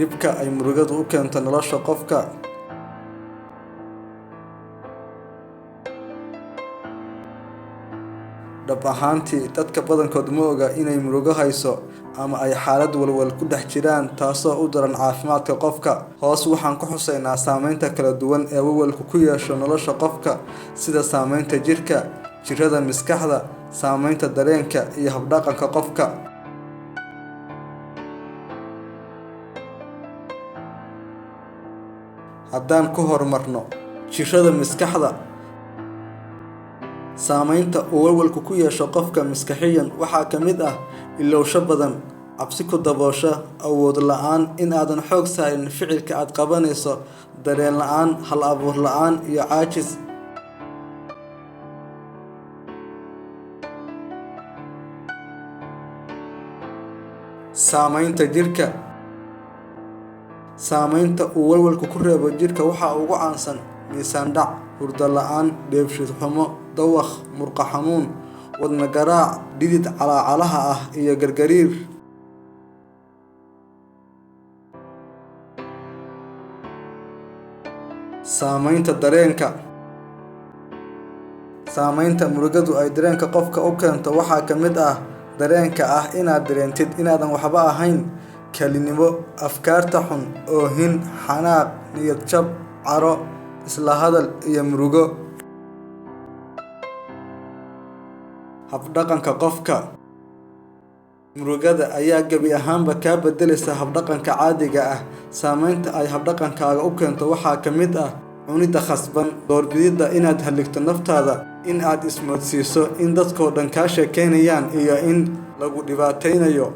dhibka ay murugadu u keento nolosha qofka. dhab ahaantii dadka badankood ma oga inay murugo hayso ama ay xaalad walwal ku dhex jiraan taasoo u daran caafimaadka qofka. Hoos waxaan ku xuseynaa saameynta kala duwan ee walwalku ku yeesho nolosha qofka, sida saameynta jirka, jirada maskaxda, saameynta dareenka iyo habdhaqanka qofka. haddaan ku horumarno jirada maskaxda, saameynta uu walwalku ku yeesho qofka maskaxiyan waxaa ka mid ah ilowsho badan, cabsi ku daboosha, awood la-aan in aadan xoog saarin ficilka aad qabanayso, dareen la-aan, hal abuur la-aan iyo caajis. saameynta jirka, saameynta uu walwalku ku reebo jirka waxaa ugu caansan miisaan dhac, hurdo la-aan, dheefshiid xumo, dawakh, murqo xanuun, wadne garaac, dhidid calaacalaha ah iyo gargariir. saameynta dareenka, saameynta murugadu ay dareenka qofka u keento waxaa ka mid ah dareenka ah inaad dareentid inaadan waxba ahayn, kalinimo, afkaarta xun, oohin, xanaaq, niyad jab, caro, isla hadal iyo murugo. habdhaqanka qofka, murugada ayaa gebi ahaanba kaa bedelaysa habdhaqanka caadiga ah. saameynta ay habdhaqankaaga u keento waxaa ka mid ah cunida khasban, doorbidida inaad haligto naftaada, in aad ismoodsiiso in dadkoo dhan kaa sheekeynayaan iyo in lagu dhibaateynayo.